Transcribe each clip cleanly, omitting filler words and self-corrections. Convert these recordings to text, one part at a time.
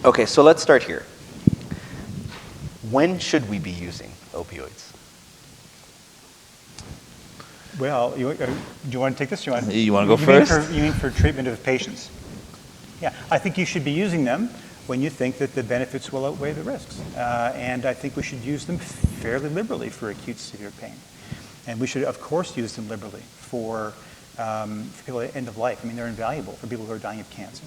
Okay, so let's start here. When should we be using opioids? Well, do you want to take this? You want to go first? You mean for treatment of patients? Yeah, I think you should be using them when you think that the benefits will outweigh the risks. And I think we should use them fairly liberally for acute severe pain. And we should, of course, use them liberally for people at the end of life. I mean, they're invaluable for people who are dying of cancer.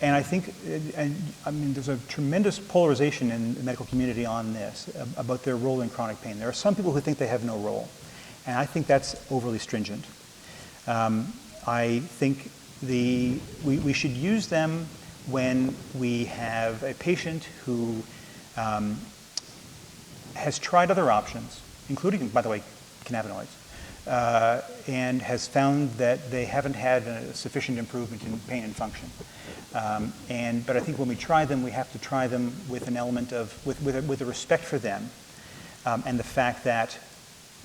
And I think, there's a tremendous polarization in the medical community on this, about their role in chronic pain. There are some people who think they have no role, and I think that's overly stringent. I think we should use them when we have a patient who has tried other options, including, by the way, cannabinoids, and has found that they haven't had a sufficient improvement in pain and function. But I think when we try them, we have to try them with an element of, with a respect for them, and the fact that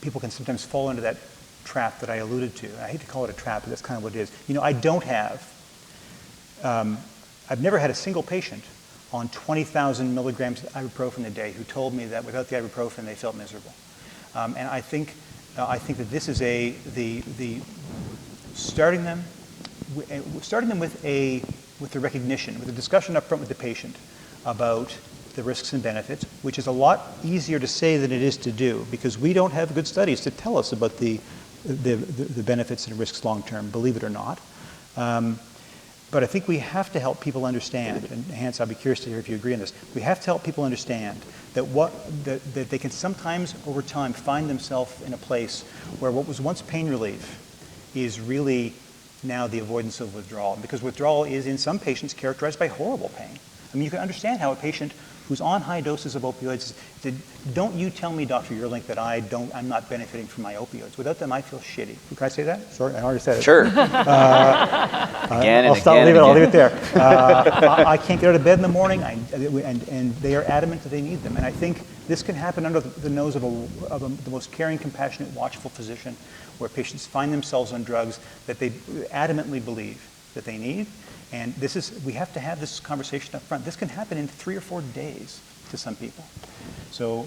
people can sometimes fall into that trap that I alluded to. I hate to call it a trap, but that's kind of what it is. You know, I've never had a single patient on 20,000 milligrams of ibuprofen a day who told me that without the ibuprofen they felt miserable. And I think that this is starting them with the recognition, with a discussion up front with the patient about the risks and benefits, which is a lot easier to say than it is to do, because we don't have good studies to tell us about the benefits and risks long term, believe it or not. But I think we have to help people understand, and Hans, I'll be curious to hear if you agree on this, we have to help people understand that that they can sometimes over time find themselves in a place where what was once pain relief is really now the avoidance of withdrawal, because withdrawal is in some patients characterized by horrible pain. I mean, you can understand how a patient who's on high doses of opioids said, don't you tell me, Dr. Yerlink, that I'm not benefiting from my opioids. Without them, I feel shitty. Can I say that? Sorry, I already said it. Sure. I'll leave it there. I can't get out of bed in the morning, and they are adamant that they need them. And I think this can happen under the nose of the most caring, compassionate, watchful physician, where patients find themselves on drugs that they adamantly believe that they need. And we have to have this conversation up front. This can happen in 3 or 4 days to some people. So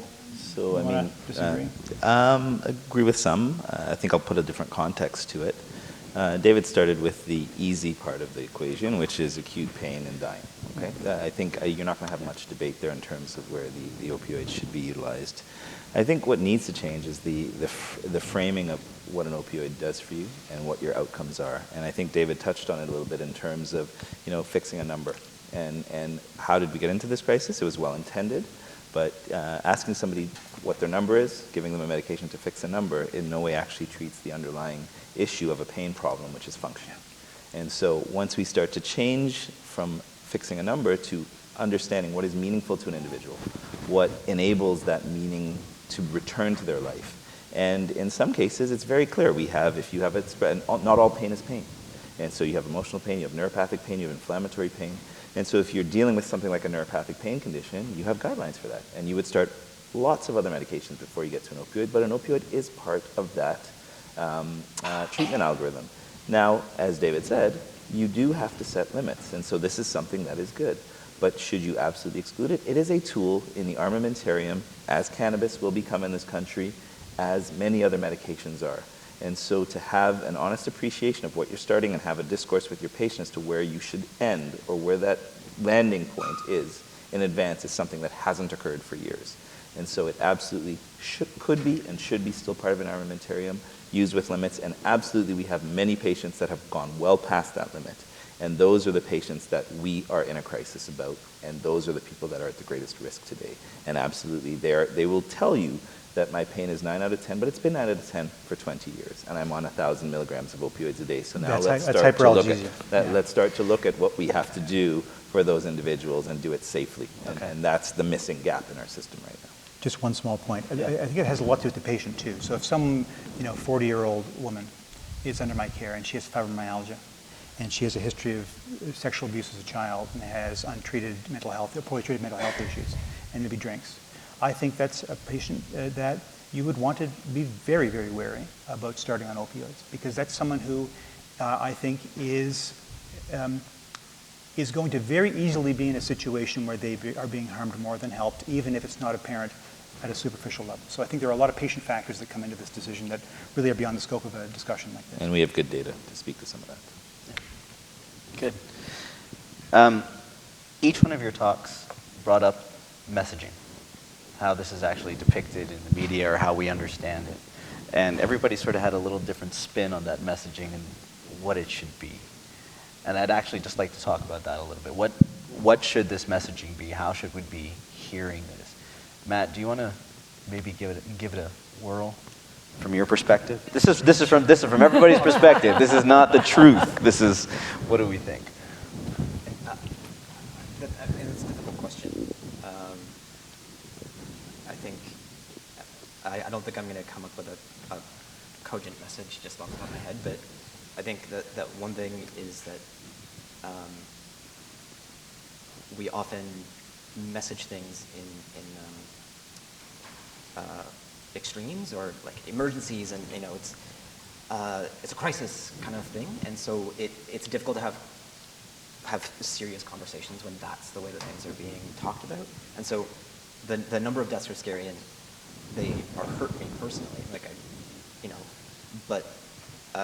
I mean, disagree? Agree with some. I think I'll put a different context to it. David started with the easy part of the equation, which is acute pain and dying. Okay, I think you're not going to have much debate there in terms of where the opioids should be utilized. I think what needs to change is the framing of what an opioid does for you and what your outcomes are. And I think David touched on it a little bit in terms of, fixing a number. And how did we get into this crisis? It was well intended, but asking somebody what their number is, giving them a medication to fix a number, in no way actually treats the underlying issue of a pain problem, which is function. And so once we start to change from fixing a number to understanding what is meaningful to an individual, what enables that meaning to return to their life. And in some cases, it's very clear. If you have it spread, not all pain is pain. And so you have emotional pain, you have neuropathic pain, you have inflammatory pain. And so if you're dealing with something like a neuropathic pain condition, you have guidelines for that. And you would start lots of other medications before you get to an opioid, but an opioid is part of that treatment algorithm. Now, as David said, you do have to set limits. And so this is something that is good. But should you absolutely exclude it? It is a tool in the armamentarium, as cannabis will become in this country, as many other medications are. And so to have an honest appreciation of what you're starting and have a discourse with your patient as to where you should end or where that landing point is in advance is something that hasn't occurred for years. And so it absolutely could be and should be still part of an armamentarium, used with limits, and absolutely we have many patients that have gone well past that limit. And those are the patients that we are in a crisis about, and those are the people that are at the greatest risk today. And absolutely, they will tell you that my pain is 9 out of 10, but it's been 9 out of 10 for 20 years, and I'm on 1,000 milligrams of opioids a day. So now let's start to look at what we have to do for those individuals and do it safely. And that's the missing gap in our system right now. Just one small point. I think it has a lot to do with the patient too. So if some 40-year-old woman is under my care and she has fibromyalgia, and she has a history of sexual abuse as a child and has untreated mental health, poorly treated mental health issues, and maybe drinks, I think that's a patient that you would want to be very, very wary about starting on opioids, because that's someone who I think is is going to very easily be in a situation where they are being harmed more than helped, even if it's not apparent at a superficial level. So I think there are a lot of patient factors that come into this decision that really are beyond the scope of a discussion like this. And we have good data to speak to some of that. Good. Each one of your talks brought up messaging, how this is actually depicted in the media or how we understand it. And everybody sort of had a little different spin on that messaging and what it should be. And I'd actually just like to talk about that a little bit. What should this messaging be? How should we be hearing this? Matt, do you want to maybe give it a whirl from your perspective? This is from everybody's perspective. This is not the truth. This is what do we think? It's a difficult question. I don't think I'm going to come up with a cogent message just off the top of my head, but I think that one thing is that we often message things in extremes or like emergencies, and it's a crisis kind of thing, and so it's difficult to have serious conversations when that's the way that things are being talked about. And so the number of deaths are scary, and they hurt me personally. But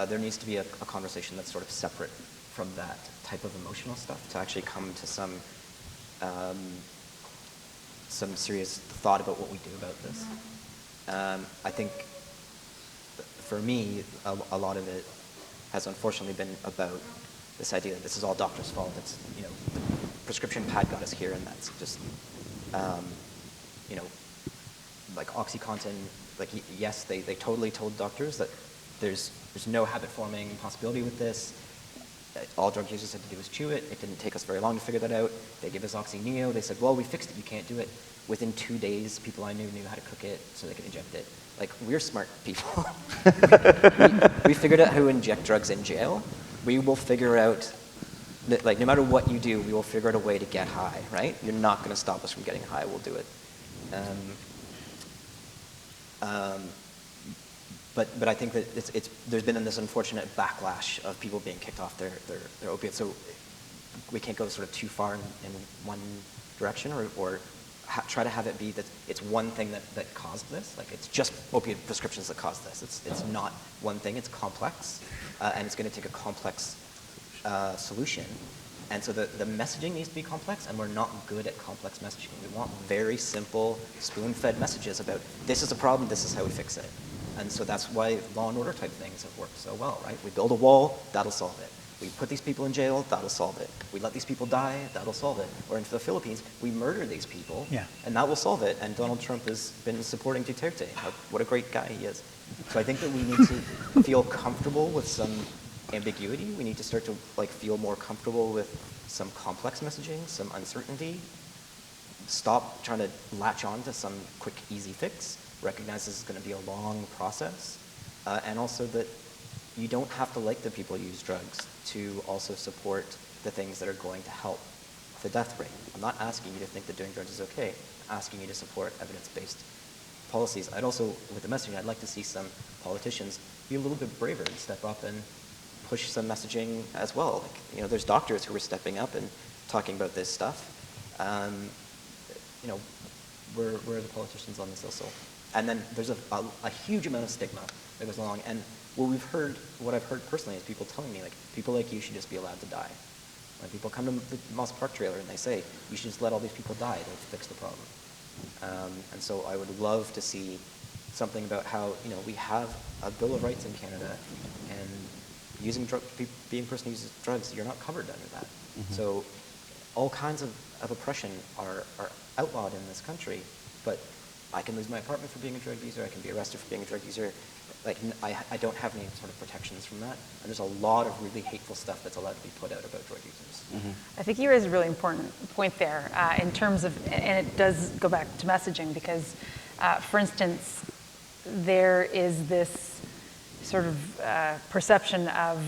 there needs to be a conversation that's sort of separate from that type of emotional stuff to actually come to some serious thought about what we do about this. I think for me, a lot of it has unfortunately been about this idea that this is all doctors' fault. It's, the prescription pad got us here, and that's just, like OxyContin, like, yes, they totally told doctors that there's no habit-forming possibility with this. All drug users had to do was chew it. It didn't take us very long to figure that out. They gave us Oxy Neo. They said, well, we fixed it. You can't do it. Within 2 days, people I knew how to cook it so they could inject it. Like, we're smart people. we figured out how to inject drugs in jail. We will figure out that, like, no matter what you do, we will figure out a way to get high, right? You're not going to stop us from getting high. We'll do it. But I think that there's been this unfortunate backlash of people being kicked off their opiates. So we can't go sort of too far in one direction, or try to have it be that it's one thing that caused this. Like, it's just opiate prescriptions that caused this. It's not one thing. It's complex, and it's going to take a complex solution. And so the messaging needs to be complex, and we're not good at complex messaging. We want very simple, spoon-fed messages about this is a problem, this is how we fix it. And so that's why law and order type things have worked so well, right? We build a wall, that'll solve it. We put these people in jail, that'll solve it. We let these people die, that'll solve it. Or in the Philippines, we murder these people, and that will solve it. And Donald Trump has been supporting Duterte. What a great guy he is. So I think that we need to feel comfortable with some ambiguity. We need to start to feel more comfortable with some complex messaging, some uncertainty. Stop trying to latch on to some quick, easy fix. Recognize this is going to be a long process, and also that you don't have to like the people who use drugs to also support the things that are going to help the death rate. I'm not asking you to think that doing drugs is okay. I'm asking you to support evidence-based policies. I'd also, with the messaging, I'd like to see some politicians be a little bit braver and step up and push some messaging as well. There's doctors who are stepping up and talking about this stuff. Where are the politicians on this also? And then there's a huge amount of stigma that goes along. And what I've heard personally is people telling me, people like you should just be allowed to die. When people come to the Moss Park trailer and they say, you should just let all these people die, they'll fix the problem. And so I would love to see something about how, we have a Bill of Rights in Canada, and being a person who uses drugs, you're not covered under that. Mm-hmm. So all kinds of oppression are outlawed in this country, but I can lose my apartment for being a drug user, I can be arrested for being a drug user. I don't have any sort of protections from that. And there's a lot of really hateful stuff that's allowed to be put out about drug users. Mm-hmm. I think you raise a really important point there in terms of, and it does go back to messaging, because, for instance, there is this sort of perception of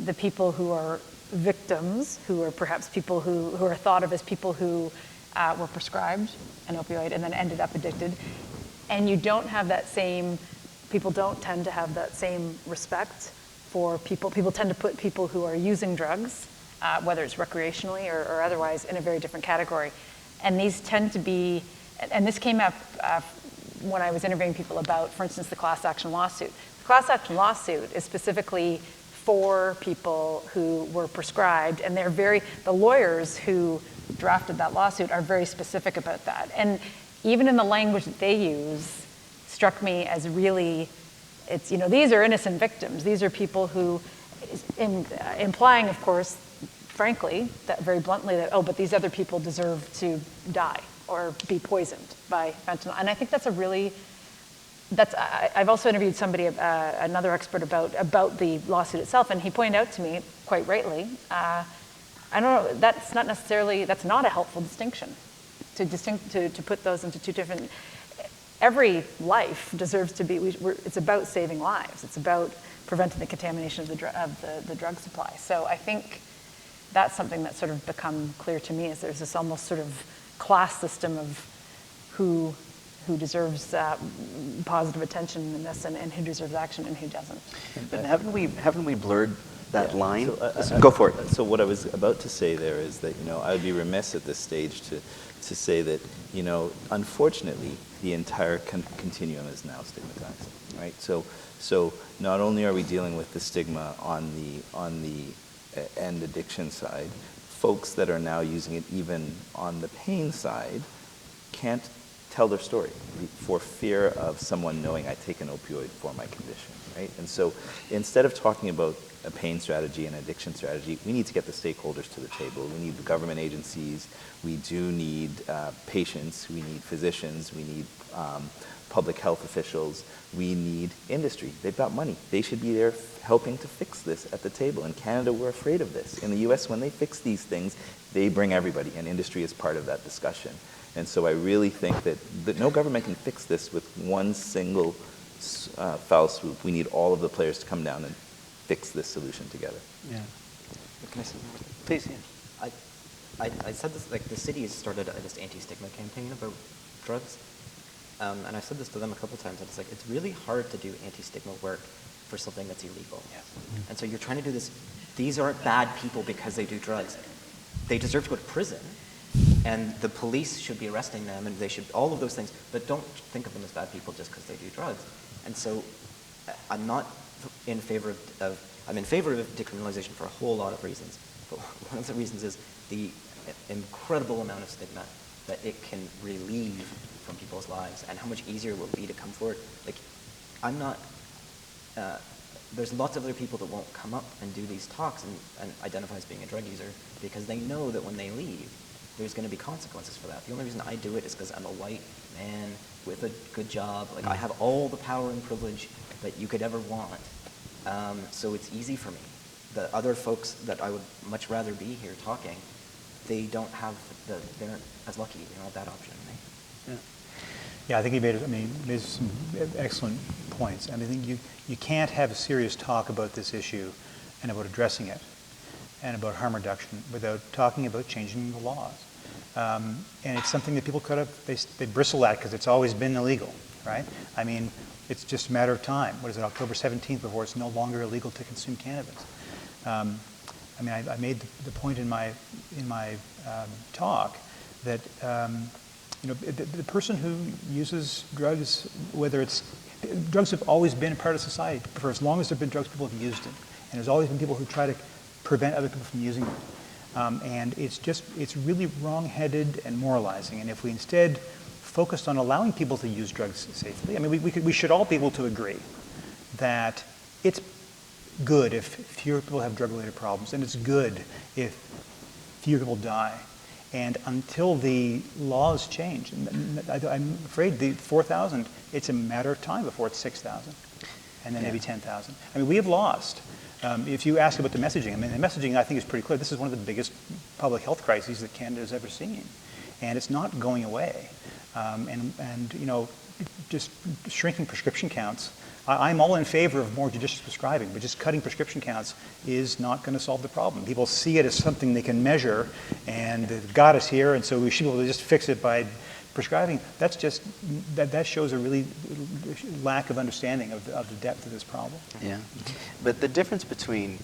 the people who are victims, who are perhaps people who are thought of as people who were prescribed an opioid and then ended up addicted. And you don't have that same, people don't tend to have that same respect for people. People tend to put people who are using drugs whether it's recreationally or otherwise, in a very different category. And these tend to be, and this came up when I was interviewing people about, for instance, the class action lawsuit. The class action lawsuit is specifically for people who were prescribed, and the lawyers who drafted that lawsuit are very specific about that. And even in the language that they use, struck me as really, these are innocent victims. These are people who, implying, of course, frankly, that very bluntly, that, but these other people deserve to die or be poisoned by fentanyl. And I think that's I've also interviewed somebody, another expert about the lawsuit itself, and he pointed out to me, quite rightly, I don't know, that's not a helpful distinction, to put those into two different, every life deserves to be, it's about saving lives. It's about preventing the contamination of the drug supply. So I think that's something that's sort of become clear to me, is there's this almost sort of class system of who deserves positive attention in this, and who deserves action and who doesn't. But haven't we blurred that line? So, Go for it. So what I was about to say there is that, I would be remiss at this stage to say that, unfortunately, the entire continuum is now stigmatized, right? So not only are we dealing with the stigma on the end addiction side, folks that are now using it even on the pain side can't tell their story for fear of someone knowing I take an opioid for my condition, right? And so instead of talking about a pain strategy and addiction strategy, we need to get the stakeholders to the table. We need the government agencies. We do need patients. We need physicians. We need public health officials. We need industry. They've got money. They should be there helping to fix this at the table. In Canada, we're afraid of this. In the US, when they fix these things, they bring everybody, and industry is part of that discussion. And so I really think that no government can fix this with one single foul swoop. We need all of the players to come down and fix this solution together. Yeah. Can I say something? Please, yeah. I said this, like, the city has started this anti-stigma campaign about drugs. And I've said this to them a couple times, and it's like, it's really hard to do anti-stigma work for something that's illegal. Yes. And so you're trying to do this, these aren't bad people because they do drugs. They deserve to go to prison, and the police should be arresting them, and they should, all of those things, but don't think of them as bad people just because they do drugs. And so I'm not in favor I'm in favor of decriminalization for a whole lot of reasons, but one of the reasons is the incredible amount of stigma that it can relieve from people's lives, and how much easier it will be to come forward. Like, I'm not, there's lots of other people that won't come up and do these talks and identify as being a drug user because they know that when they leave, there's going to be consequences for that. The only reason I do it is because I'm a white man with a good job. Like, I have all the power and privilege that you could ever want. So it's easy for me. The other folks that I would much rather be here talking, they don't have they aren't as lucky. They don't have that option. Yeah. Yeah, I think he made some excellent points. I think you can't have a serious talk about this issue and about addressing it and about harm reduction without talking about changing the laws. And it's something that people they bristle at because it's always been illegal, right? I mean, it's just a matter of time. What is it, October 17th before it's no longer illegal to consume cannabis? I made the point in my talk that the person who uses drugs, drugs have always been a part of society. For as long as there have been drugs, people have used them. And there's always been people who try to prevent other people from using them. And it's really wrong-headed and moralizing. And if we instead focused on allowing people to use drugs safely, we should all be able to agree that it's good if fewer people have drug-related problems, and it's good if fewer people die. And until the laws change, and I'm afraid the 4,000, it's a matter of time before it's 6,000, and then maybe 10,000. We have lost. If you ask about the messaging, the messaging I think is pretty clear. This is one of the biggest public health crises that Canada has ever seen, and it's not going away. Just shrinking prescription counts. I'm all in favor of more judicious prescribing, but just cutting prescription counts is not going to solve the problem. People see it as something they can measure, and they've got us here, and so we should be able to just fix it by prescribing. That shows a really lack of understanding of the depth of this problem. Yeah, but the difference between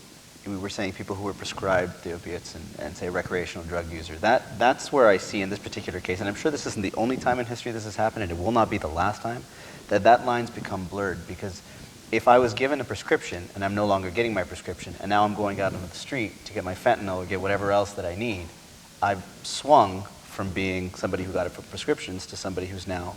we were saying people who were prescribed the opiates and say recreational drug user. That's where I see in this particular case, and I'm sure this isn't the only time in history this has happened, and it will not be the last time, that line's become blurred. Because if I was given a prescription and I'm no longer getting my prescription, and now I'm going out into the street to get my fentanyl or get whatever else that I need, I've swung from being somebody who got it for prescriptions to somebody who's now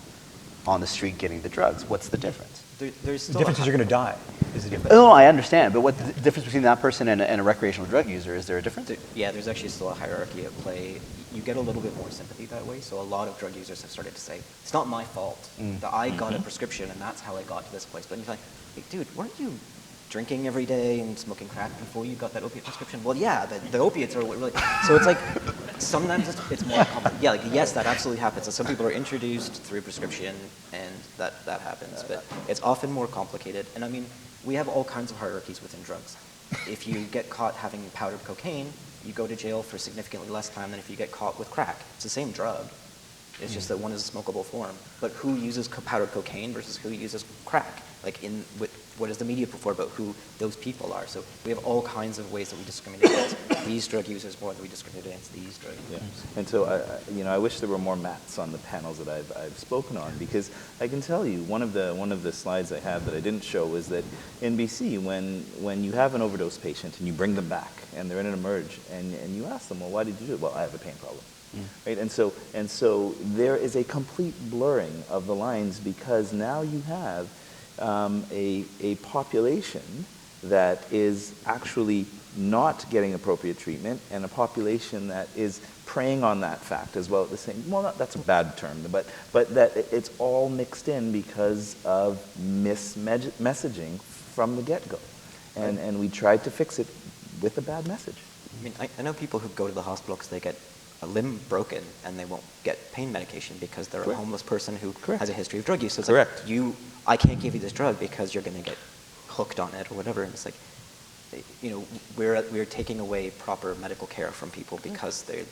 on the street getting the drugs. What's the difference? There's The still difference is you're going to die. Is the difference. Oh, I understand, but what's the difference between that person and a recreational drug user? Is there a difference? Yeah, there's actually still a hierarchy at play. You get a little bit more sympathy that way, so a lot of drug users have started to say, it's not my fault that I got a prescription and that's how I got to this place. But you're like, hey, dude, weren't you drinking every day and smoking crack before you got that opiate prescription? Well, yeah, the opiates are what really... So it's like, sometimes it's more common. Yeah, like, yes, that absolutely happens. So some people are introduced through prescription and that happens, but it's often more complicated. And I mean, we have all kinds of hierarchies within drugs. If you get caught having powdered cocaine, you go to jail for significantly less time than if you get caught with crack. It's the same drug. It's just that one is a smokable form. But who uses powdered cocaine versus who uses crack? Like what does the media put forward about who those people are? So we have all kinds of ways that we discriminate against these drug users more than we discriminate against these drug users. And so, I wish there were more Matts on the panels that I've spoken on, because I can tell you one of the slides I have that I didn't show was that in BC, when you have an overdose patient and you bring them back and they're in an emerge and you ask them, well, why did you do it? Well, I have a pain problem. Right? And so there is a complete blurring of the lines, because now you have a population that is actually not getting appropriate treatment, and a population that is preying on that fact as well at the same. Well, that's a bad term, but that it's all mixed in because of messaging from the get-go, and we tried to fix it with a bad message. I mean, I know people who go to the hospital because they get a limb broken and they won't get pain medication because they're a homeless person who has a history of drug use. So it's like, I can't give you this drug because you're going to get hooked on it or whatever. And it's like, we're taking away proper medical care from people because they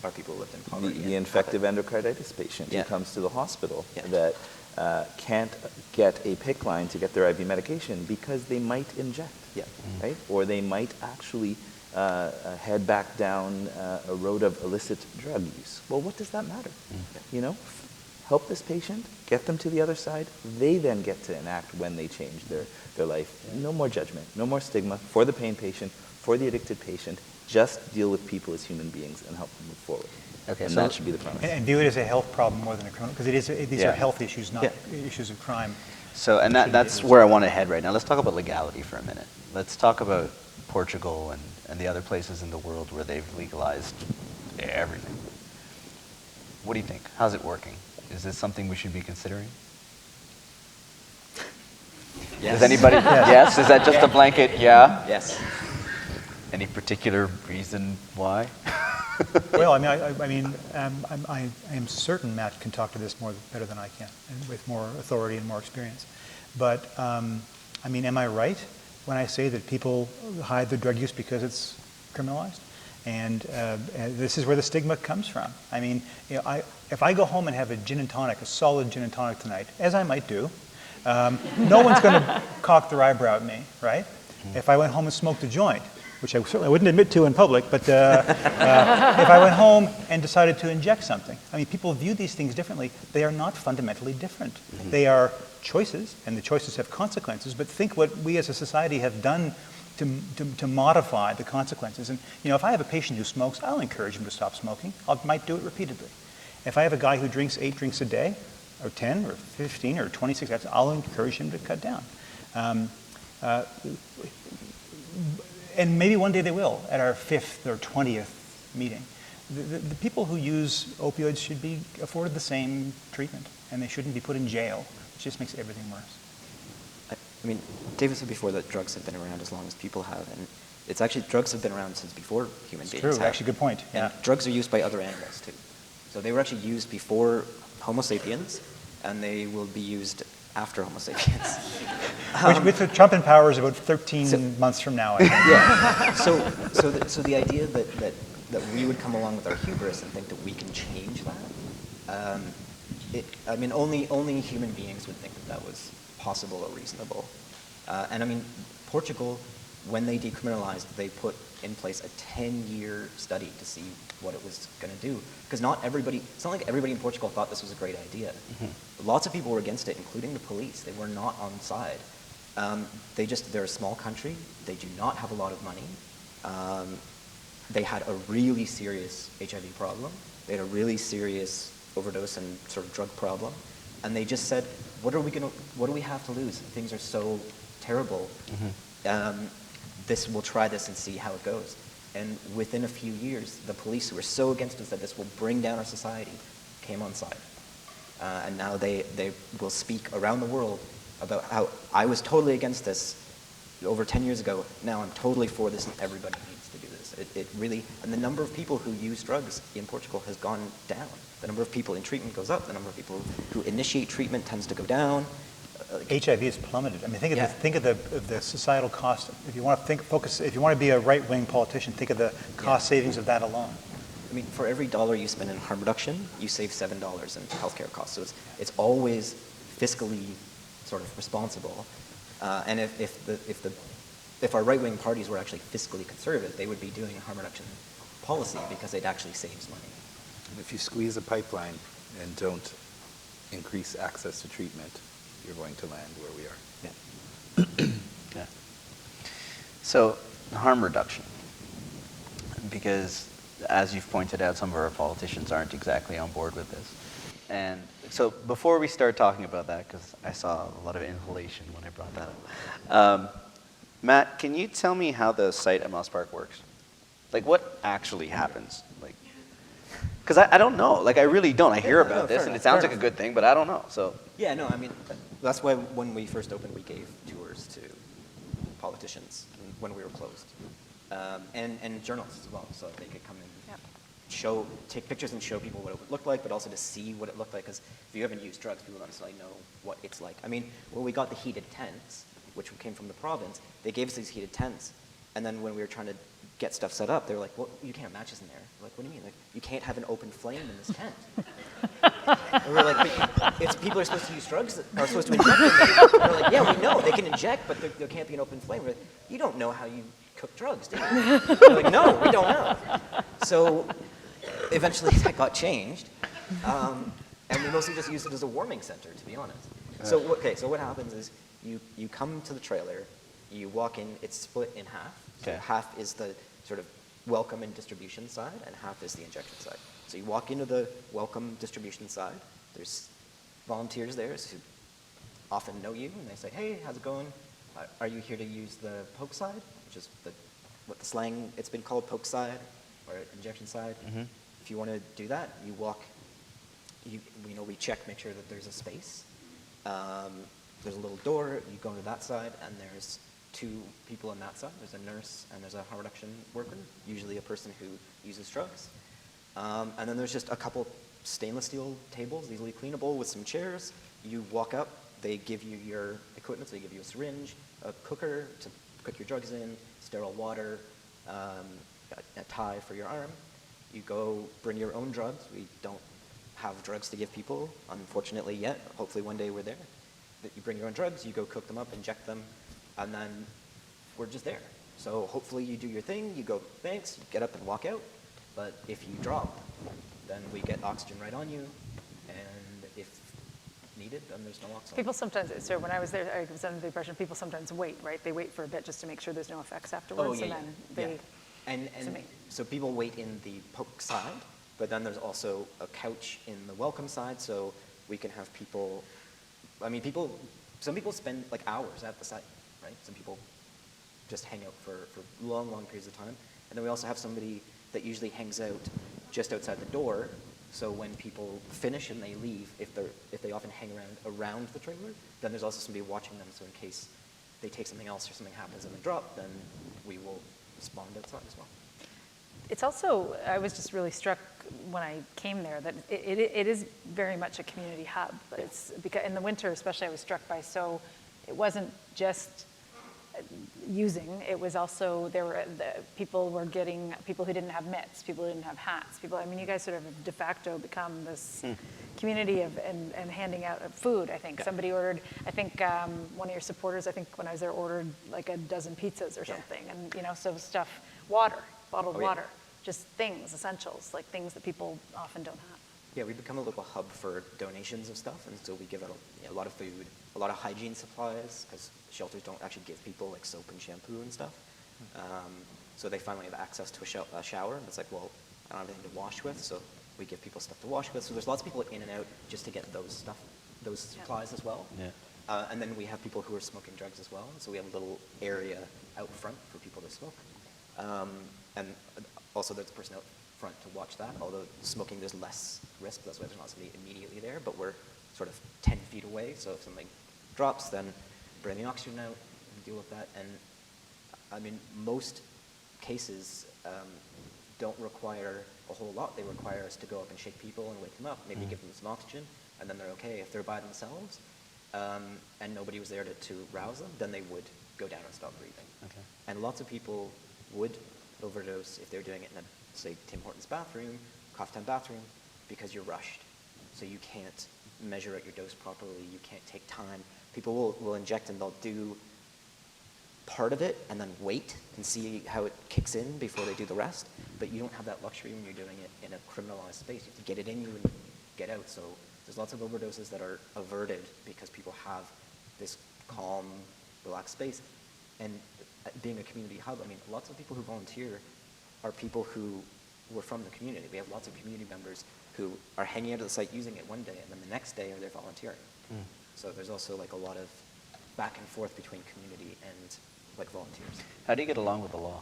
are people who lived in poverty. The infective endocarditis patient who comes to the hospital that can't get a PICC line to get their IV medication because they might inject, right? Or they might actually head back down a road of illicit drug use. Well, what does that matter? Help this patient, get them to the other side. They then get to enact when they change their life. No more judgment, no more stigma for the pain patient, for the addicted patient. Just deal with people as human beings and help them move forward. Okay, and so that should be the premise. And view it as a health problem more than a criminal, because these are health issues, not issues of crime. So, and that's where I want to head right now. Let's talk about legality for a minute. Let's talk about Portugal and the other places in the world where they've legalized everything. What do you think? How's it working? Is this something we should be considering? Yes. Does anybody? Yes? Is that just a blanket? Yeah? Yes. Any particular reason why? Well, I am certain Matt can talk to this better than I can, and with more authority and more experience. But am I right when I say that people hide their drug use because it's criminalized? And this is where the stigma comes from. If I go home and have a gin and tonic, a solid gin and tonic tonight, as I might do, no one's going to cock their eyebrow at me, right? If I went home and smoked a joint, which I certainly wouldn't admit to in public, but if I went home and decided to inject something, people view these things differently. They are not fundamentally different. They are choices, and the choices have consequences, but think what we as a society have done to modify the consequences. And if I have a patient who smokes, I'll encourage him to stop smoking. I might do it repeatedly. If I have a guy who drinks 8 drinks a day, or 10, or 15, or 26, I'll encourage him to cut down. And maybe one day they will, at our 5th or 20th meeting. The people who use opioids should be afforded the same treatment, and they shouldn't be put in jail. It just makes everything worse. David said before that drugs have been around as long as people have, and it's actually, drugs have been around since before human beings True, have. actually, good point. And drugs are used by other animals, too. So they were actually used before Homo sapiens, and they will be used after Homo sapiens. Which with Trump in power is about 13 months from now, I think. Yeah. So the idea that we would come along with our hubris and think that we can change that, only human beings would think that was possible or reasonable. Portugal when they decriminalized, they put in place a 10-year study to see what it was going to do. Because it's not like everybody in Portugal thought this was a great idea. Lots of people were against it, including the police. They were not on side. They're a small country. They do not have a lot of money. They had a really serious HIV problem. They had a really serious overdose and sort of drug problem. And they just said, what do we have to lose? Things are so terrible. We'll try this and see how it goes. And within a few years, the police who were so against us that this will bring down our society came on side. And now they will speak around the world about how I was totally against this over 10 years ago. Now I'm totally for this and everybody needs to do this. It really, and the number of people who use drugs in Portugal has gone down. The number of people in treatment goes up. The number of people who initiate treatment tends to go down. HIV has plummeted. I mean, think of the societal cost. If you want to if you want to be a right-wing politician, think of the cost savings of that alone. I mean, for every dollar you spend in harm reduction, you save $7 in healthcare costs. So it's always fiscally sort of responsible. And if our right-wing parties were actually fiscally conservative, they would be doing a harm reduction policy because it actually saves money. If you squeeze a pipeline and don't increase access to treatment, you're going to land where we are. Yeah. So, harm reduction. Because, as you've pointed out, some of our politicians aren't exactly on board with this. And so, before we start talking about that, because I saw a lot of inhalation when I brought that up, Matt, can you tell me how the site at Moss Park works? Like, what actually happens? Like, because I don't know. Like, I really don't. I hear about this, and it sounds like a good thing, but I don't know. So. Yeah, no, I mean, that's why when we first opened, we gave tours to politicians when we were closed, and journalists as well, so they could come and take pictures and show people what it would look like, but also to see what it looked like, because if you haven't used drugs, people don't necessarily know what it's like. I mean, when we got the heated tents, which came from the province, they gave us these heated tents, and then when we were trying to get stuff set up, they were like, well, you can't have matches in there. We're like, what do you mean? Like, you can't have an open flame in this tent. And we're like, people are supposed to use drugs, are supposed to inject in there. And we're like, yeah, we know, they can inject, but there can't be an open flame. We're like, you don't know how you cook drugs, do you? We're like, no, we don't know. So eventually that got changed, and we mostly just used it as a warming center, to be honest. So what happens is you come to the trailer, you walk in, it's split in half. So half is the sort of welcome and distribution side, and half is the injection side. So you walk into the welcome distribution side. There's volunteers there who often know you, and they say, hey, how's it going? Are you here to use the poke side, which is what the slang, it's been called, poke side or injection side. If you want to do that, you walk, we check, make sure that there's a space. There's a little door, you go into that side, and there's two people on that side. There's a nurse and there's a harm reduction worker, usually a person who uses drugs. And then there's just a couple stainless steel tables, easily cleanable, with some chairs. You walk up, they give you your equipment, so they give you a syringe, a cooker to cook your drugs in, sterile water, a tie for your arm. You go bring your own drugs. We don't have drugs to give people, unfortunately, yet. Hopefully one day we're there. But you bring your own drugs, you go cook them up, inject them, and then we're just there. So hopefully you do your thing, you go, thanks, you get up and walk out. But if you drop, then we get oxygen right on you, and if needed, then there's no oxygen. People sometimes, so when I was there, I was under the impression people sometimes wait, right? They wait for a bit just to make sure there's no effects afterwards, and then they... And so people wait in the poke side, but then there's also a couch in the welcome side, so we can have people, some people spend like hours at the site, right? Some people just hang out for long, long periods of time. And then we also have somebody that usually hangs out just outside the door, so when people finish and they leave, if they often hang around the trailer, then there's also somebody watching them, so in case they take something else or something happens and they drop, then we will spawned outside as well. It's also, I was just really struck when I came there that it is very much a community hub. It's because in the winter especially I was struck by, so it wasn't just using. It was also, people were getting, people who didn't have mitts, people who didn't have hats, I mean, you guys sort of have de facto become this community of, and handing out food, I think. Somebody ordered, I think one of your supporters, I think when I was there, ordered like a dozen pizzas or something. And, so stuff, water, bottled water, just things, essentials, like things that people often don't have. Yeah, we've become a local hub for donations of stuff, and so we give out a lot of food, a lot of hygiene supplies, because shelters don't actually give people like soap and shampoo and stuff. So they finally have access to a shower, and it's like, well, I don't have anything to wash with, so we give people stuff to wash with. So there's lots of people in and out just to get those supplies as well. Yeah. And then we have people who are smoking drugs as well, so we have a little area out front for people to smoke. And also there's a person out front to watch that, although smoking there's less risk, that's why there's not somebody immediately there, but we're sort of 10 feet away, so if something drops, then bring the oxygen out and deal with that. And I mean, most cases don't require a whole lot. They require us to go up and shake people and wake them up, maybe give them some oxygen, and then they're okay. If they're by themselves and nobody was there to rouse them, then they would go down and stop breathing. Okay. And lots of people would overdose if they're doing it in a, say, Tim Hortons bathroom, Coffee Town bathroom, because you're rushed. So you can't measure out your dose properly, you can't take time. People will inject and they'll do part of it and then wait and see how it kicks in before they do the rest, but you don't have that luxury when you're doing it in a criminalized space. You have to get it in you and get out. So there's lots of overdoses that are averted because people have this calm, relaxed space. And being a community hub, I mean, lots of people who volunteer are people who were from the community. We have lots of community members who are hanging out at the site using it one day, and then the next day are there volunteering. So there's also like a lot of back and forth between community and like volunteers. How do you get along with the law?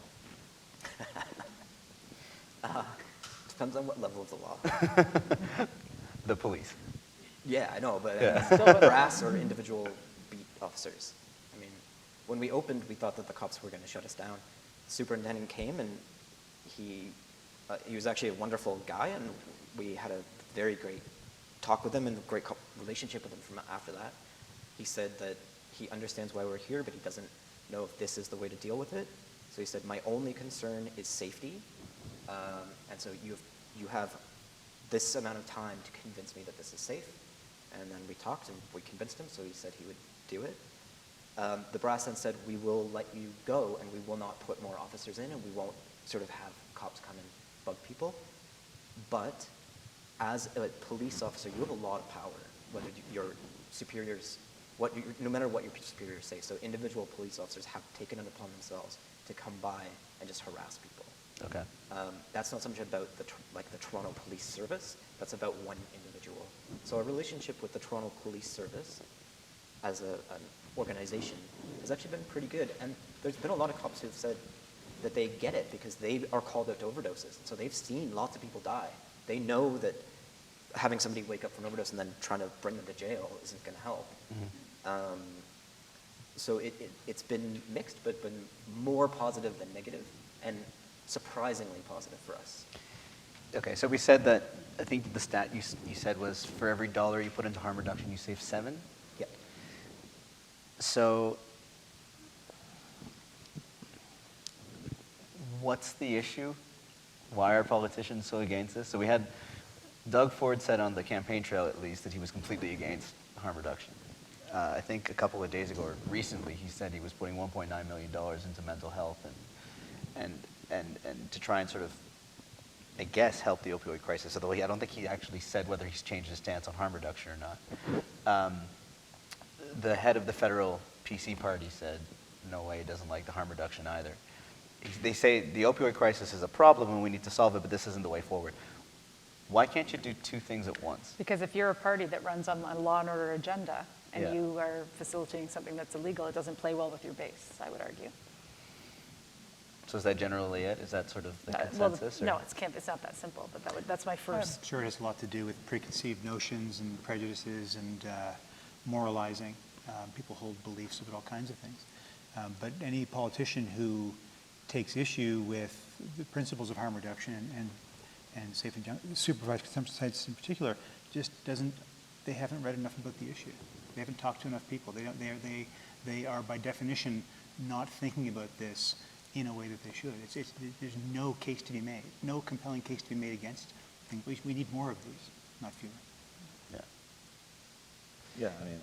Depends on what level of the law. The police. Yeah, I know, but Yeah. still brass or individual beat officers. I mean, when we opened, we thought that the cops were going to shut us down. The superintendent came, and he was actually a wonderful guy, and we had a very great talk with him and a great relationship with him from after that. He said that he understands why we're here, but he doesn't know if this is the way to deal with it. So he said, my only concern is safety, and so you have this amount of time to convince me that this is safe. And then we talked and we convinced him, so he said he would do it. The brass then said, we will let you go and we will not put more officers in and we won't sort of have cops come and bug people. But as a police officer, you have a lot of power, whether your superiors, no matter what your superiors say. So individual police officers have taken it upon themselves to come by and just harass people. Okay. That's not so much about the Toronto Police Service. That's about one individual. So our relationship with the Toronto Police Service as an organization has actually been pretty good. And there's been a lot of cops who have said that they get it because they are called out to overdoses. So they've seen lots of people die. They know that having somebody wake up from an overdose and then trying to bring them to jail isn't going to help. So it's been mixed, but been more positive than negative, and surprisingly positive for us. Okay, so we said that, I think the stat you said was for every $1 you put into harm reduction, you save 7? Yeah. So what's the issue? Why are politicians so against this? So we had, Doug Ford said on the campaign trail at least that he was completely against harm reduction. I think a couple of days ago, or recently, he said he was putting $1.9 million into mental health and to try and sort of, I guess, help the opioid crisis. Although I don't think he actually said whether he's changed his stance on harm reduction or not. The head of the federal PC party said, no way, he doesn't like the harm reduction either. They say the opioid crisis is a problem and we need to solve it, but this isn't the way forward. Why can't you do two things at once? Because if you're a party that runs on a law and order agenda and Yeah. you are facilitating something that's illegal, it doesn't play well with your base, I would argue. So is that generally it? Is that sort of the Well, consensus? no, it's not that simple, but that's my first. I'm sure it has a lot to do with preconceived notions and prejudices and moralizing. People hold beliefs about all kinds of things. But any politician who takes issue with the principles of harm reduction and safe and supervised consumption sites in particular just they haven't read enough about the issue. They haven't talked to enough people. They are by definition not thinking about this in a way that they should. There's no case to be made, no compelling case to be made against. I think we need more of these, not fewer. Yeah. Yeah, I mean,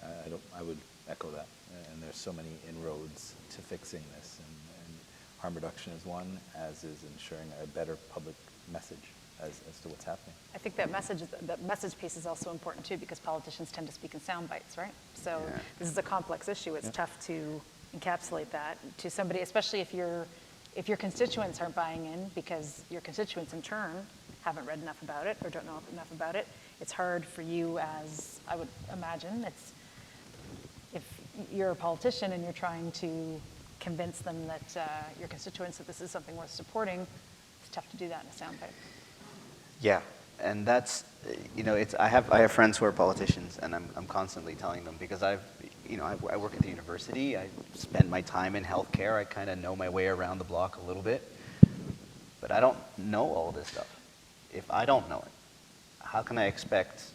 I would echo that. And there's so many inroads to fixing this, and harm reduction is one, as is ensuring a better public message as to what's happening. I think that message piece is also important too, because politicians tend to speak in sound bites, right? So Yeah. this is a complex issue. It's tough to encapsulate that to somebody, especially if your constituents aren't buying in, because your constituents in turn haven't read enough about it or don't know enough about it. It's hard for you, as I would imagine, if you're a politician and you're trying to convince them that your constituents that this is something worth supporting, it's tough to do that in a soundbite. Yeah, and that's, I have friends who are politicians, and I'm constantly telling them, because I work at the university, I spend my time in healthcare, I kind of know my way around the block a little bit, but I don't know all this stuff. If I don't know it, how can I expect,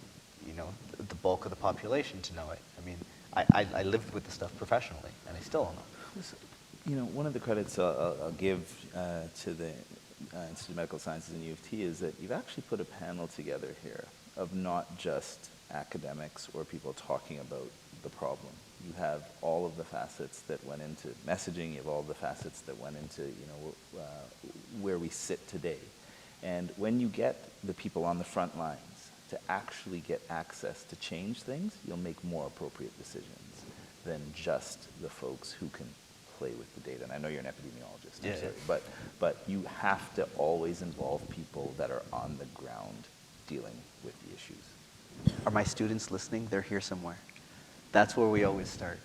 the bulk of the population to know it? I mean, I lived with the stuff professionally, and I still don't know. One of the credits I'll give to the Institute of Medical Sciences in U of T is that you've actually put a panel together here of not just academics or people talking about the problem. You have all of the facets that went into messaging, you have all the facets that went into where we sit today. And when you get the people on the front lines to actually get access to change things, you'll make more appropriate decisions than just the folks who can play with the data. And I know you're an epidemiologist, I'm sorry, but you have to always involve people that are on the ground dealing with the issues. Are my students listening? They're here somewhere. That's where we always start,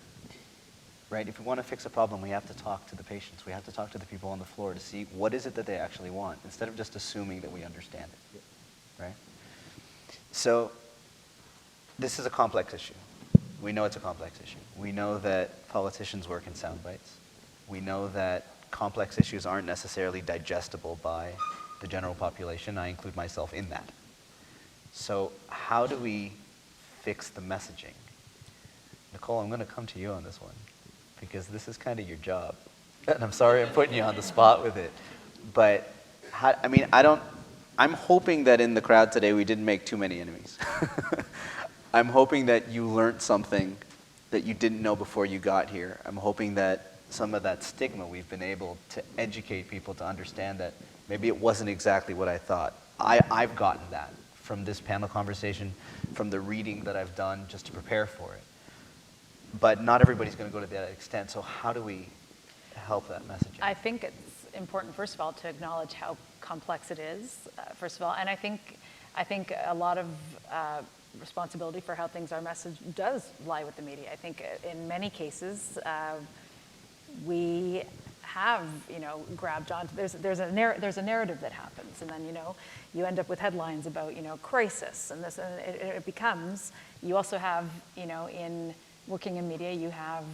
right? If we want to fix a problem, we have to talk to the patients. We have to talk to the people on the floor to see what is it that they actually want, instead of just assuming that we understand it, right? So this is a complex issue. We know it's a complex issue. We know that politicians work in sound bites. We know that complex issues aren't necessarily digestible by the general population. I include myself in that. So how do we fix the messaging? Nicole, I'm going to come to you on this one, because this is kind of your job. And I'm sorry I'm putting you on the spot with it. But, I'm hoping that in the crowd today we didn't make too many enemies. I'm hoping that you learned something that you didn't know before you got here. I'm hoping that some of that stigma, we've been able to educate people to understand that maybe it wasn't exactly what I thought. I've gotten that from this panel conversation, from the reading that I've done just to prepare for it. But not everybody's going to go to that extent, so how do we help that messaging? I think it's important, first of all, to acknowledge how complex it is, first of all, and I think a lot of responsibility for how things are messaged does lie with the media. I think in many cases, we have, grabbed onto, there's a narrative that happens, and then, you end up with headlines about, crisis, and this, and it becomes, you also have, in working in media, you have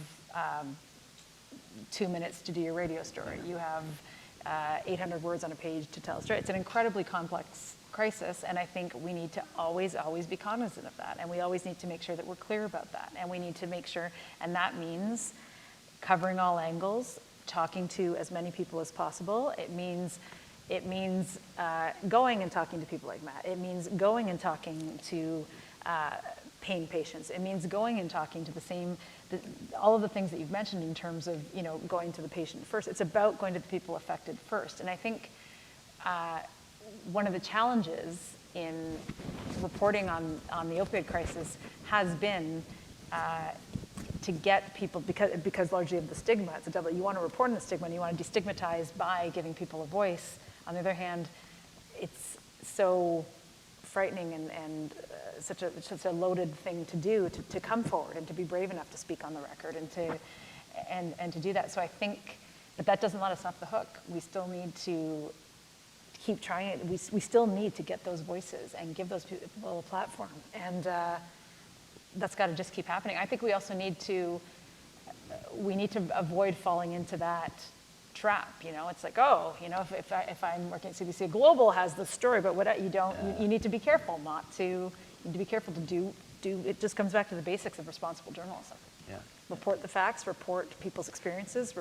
2 minutes to do your radio story. You have 800 words on a page to tell a story. It's an incredibly complex crisis, and I think we need to always be cognizant of that, and we always need to make sure that we're clear about that, and we need to make sure, and that means covering all angles, talking to as many people as possible. It means going and talking to people like Matt. It means going and talking to pain patients. It means going and talking to all of the things that you've mentioned in terms of, going to the patient first. It's about going to the people affected first. And I think one of the challenges in reporting on the opioid crisis has been to get people, because largely of the stigma, it's a double, you want to report on the stigma and you want to destigmatize by giving people a voice. On the other hand, it's so frightening and such a loaded thing to do, to come forward and to be brave enough to speak on the record and to do that. So I think, but that doesn't let us off the hook. We still need to keep trying it. We still need to get those voices and give those people a platform. And that's got to just keep happening. I think we also need to avoid falling into that trap. It's like, if I'm working at CBC, Global has the story, but what you need to be careful to do. It just comes back to the basics of responsible journalism. Yeah. Report the facts, report people's experiences,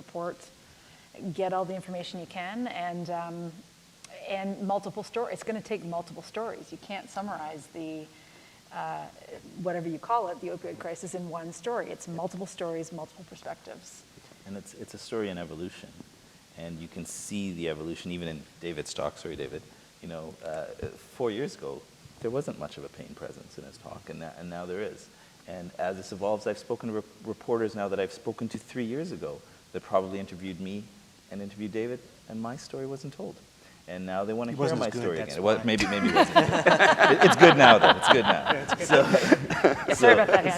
get all the information you can, and multiple stories. It's going to take multiple stories. You can't summarize the, whatever you call it, the opioid crisis in one story. It's multiple stories, multiple perspectives. And it's a story in evolution. And you can see the evolution even in David's talk. Sorry, David. 4 years ago, there wasn't much of a pain presence in his talk, and now there is. And as this evolves, I've spoken to reporters now that I've spoken to 3 years ago that probably interviewed me and interviewed David, and my story wasn't told. And now they want to hear my story again. Well, maybe it wasn't good. It's good now, though. It's good now. Yeah, it's good. Yeah, sorry about that, yes.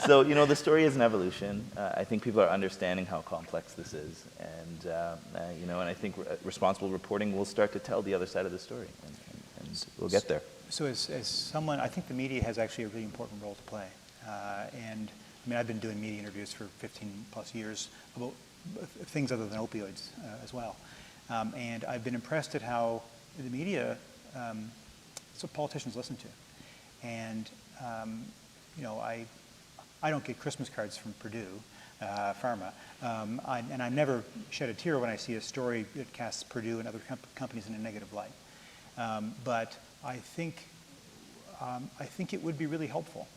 So the story is an evolution. I think people are understanding how complex this is, and and I think responsible reporting will start to tell the other side of the story, and we'll get there. So as someone, I think the media has actually a really important role to play. And I mean, I've been doing media interviews for 15 plus years about things other than opioids as well. And I've been impressed at how the media, it's what politicians listen to. And, I don't get Christmas cards from Purdue Pharma. And I never shed a tear when I see a story that casts Purdue and other companies in a negative light. But I think it would be really helpful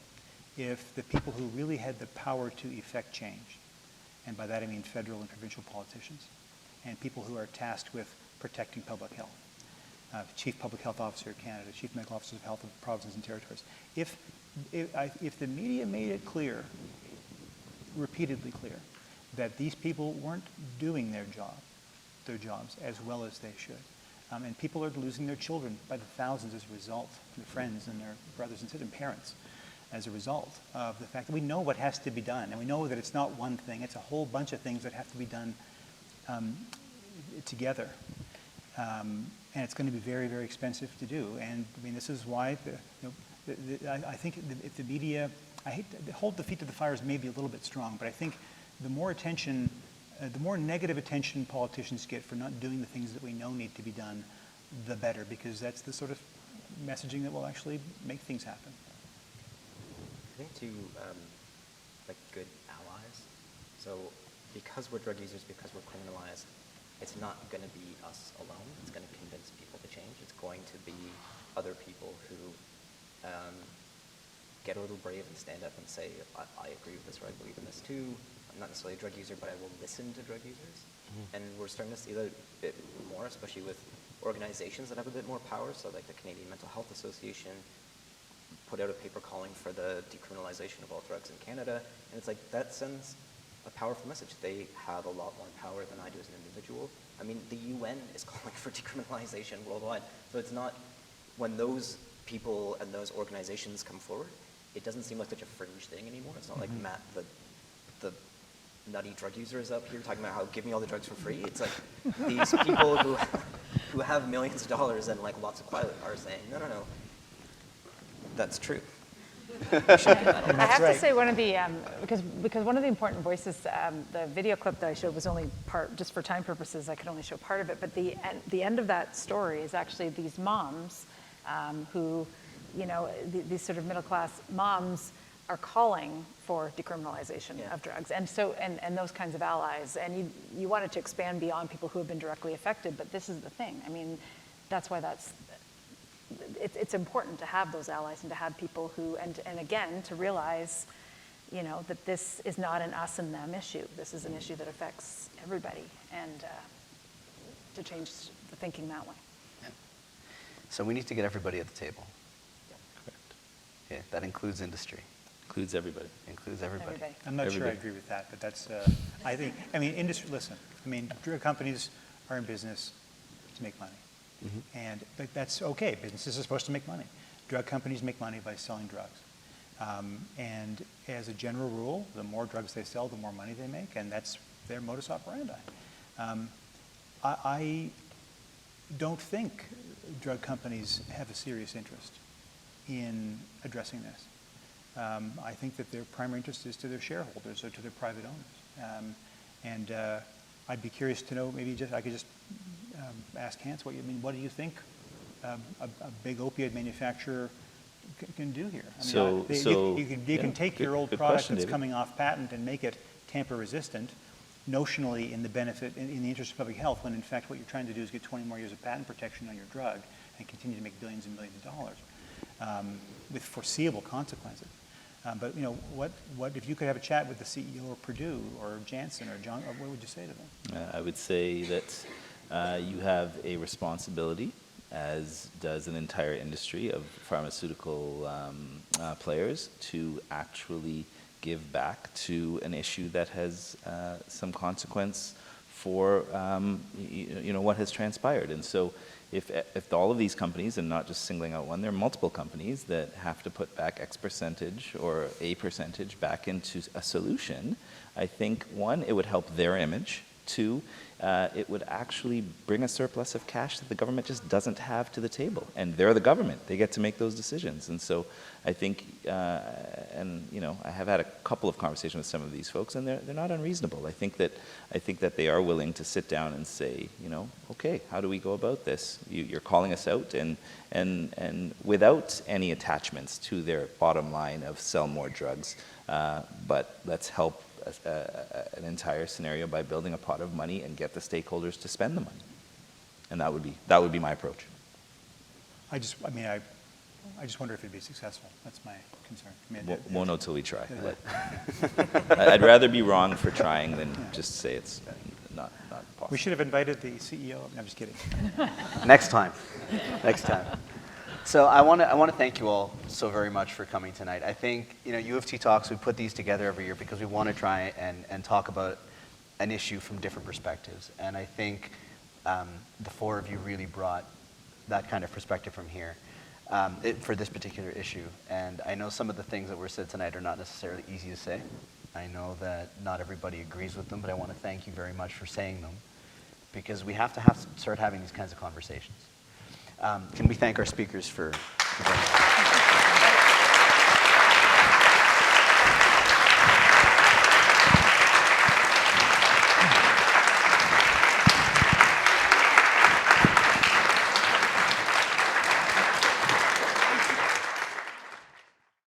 if the people who really had the power to effect change, and by that I mean federal and provincial politicians, and people who are tasked with protecting public health, Chief Public Health Officer of Canada, Chief Medical Officers of Health of provinces and territories, if the media made it clear, repeatedly clear, that these people weren't doing their jobs as well as they should, and people are losing their children by the thousands as a result, their friends and their brothers and sisters and parents, as a result of the fact that we know what has to be done, and we know that it's not one thing, it's a whole bunch of things that have to be done together. And it's going to be very, very expensive to do. And I mean, this is why I think if the media, I hate to hold the feet to the fire is maybe a little bit strong, but I think the more attention, the more negative attention politicians get for not doing the things that we know need to be done, the better, because that's the sort of messaging that will actually make things happen. I think too, like good allies. So because we're drug users, because we're criminalized, it's not going to be us alone. It's going to convince people to change. It's going to be other people who get a little brave and stand up and say, I agree with this, or I believe in this too. I'm not necessarily a drug user, but I will listen to drug users. Mm-hmm. And we're starting to see that a bit more, especially with organizations that have a bit more power. So like the Canadian Mental Health Association put out a paper calling for the decriminalization of all drugs in Canada. And it's like, that sends a powerful message. They have a lot more power than I do as an individual. I mean, the UN is calling for decriminalization worldwide. So it's not, when those people and those organizations come forward, it doesn't seem like such a fringe thing anymore. It's not like Matt, the nutty drug user, is up here talking about how give me all the drugs for free. It's like these people who have millions of dollars and like lots of clout are saying, no, that's true. I have to say one of the, because one of the important voices, the video clip that I showed was only part, just for time purposes, I could only show part of it, but the end of that story is actually these moms who, these sort of middle-class moms are calling for decriminalization of drugs, and so and those kinds of allies, and you wanted to expand beyond people who have been directly affected, but this is the thing. I mean, that's why it's important to have those allies and to have people who, and again, to realize, that this is not an us and them issue. This is an issue that affects everybody, and to change the thinking that way. Yeah. So we need to get everybody at the table. Correct. Yeah, that includes industry. Includes everybody. Includes everybody. I'm not sure I agree with that, but that's, industry, listen, drug companies are in business to make money. Mm-hmm. But that's okay. Businesses are supposed to make money. Drug companies make money by selling drugs. And as a general rule, the more drugs they sell, the more money they make, and that's their modus operandi. I don't think drug companies have a serious interest in addressing this. I think that their primary interest is to their shareholders or to their private owners. I'd be curious to know, I could just ask Hans, what do you think a big opioid manufacturer can do here. I mean, So- you yeah, can take good- your old good product question, that's David. coming off patent and make it tamper resistant, notionally in the benefit, in the interest of public health, when in fact what you're trying to do is get 20 more years of patent protection on your drug and continue to make billions and millions of dollars with foreseeable consequences. But what if you could have a chat with the CEO of Purdue or Janssen or John? What would you say to them? I would say that you have a responsibility, as does an entire industry of pharmaceutical players, to actually give back to an issue that has some consequence for what has transpired. And so if all of these companies, and not just singling out one, there are multiple companies that have to put back X percentage or a percentage back into a solution, I think, one, it would help their image. Two, it would actually bring a surplus of cash that the government just doesn't have to the table. And they're the government. They get to make those decisions. And so I think, I have had a couple of conversations with some of these folks, and they're not unreasonable. I think that they are willing to sit down and say, okay, how do we go about this? You're calling us out, and without any attachments to their bottom line of sell more drugs, but let's help an entire scenario by building a pot of money and get the stakeholders to spend the money. And that would be my approach. I just wonder if it'd be successful. That's my concern. I mean, Won't know till we try. But I'd rather be wrong for trying than just say it's not possible. we should have invited the CEO. No, I'm just kidding. Next time. So I want to thank you all so very much for coming tonight. I think, U of T Talks, we put these together every year because we want to try and talk about an issue from different perspectives. And I think the four of you really brought that kind of perspective from here for this particular issue. And I know some of the things that were said tonight are not necessarily easy to say. I know that not everybody agrees with them, but I want to thank you very much for saying them, because we have to start having these kinds of conversations. Can we thank our speakers for joining us?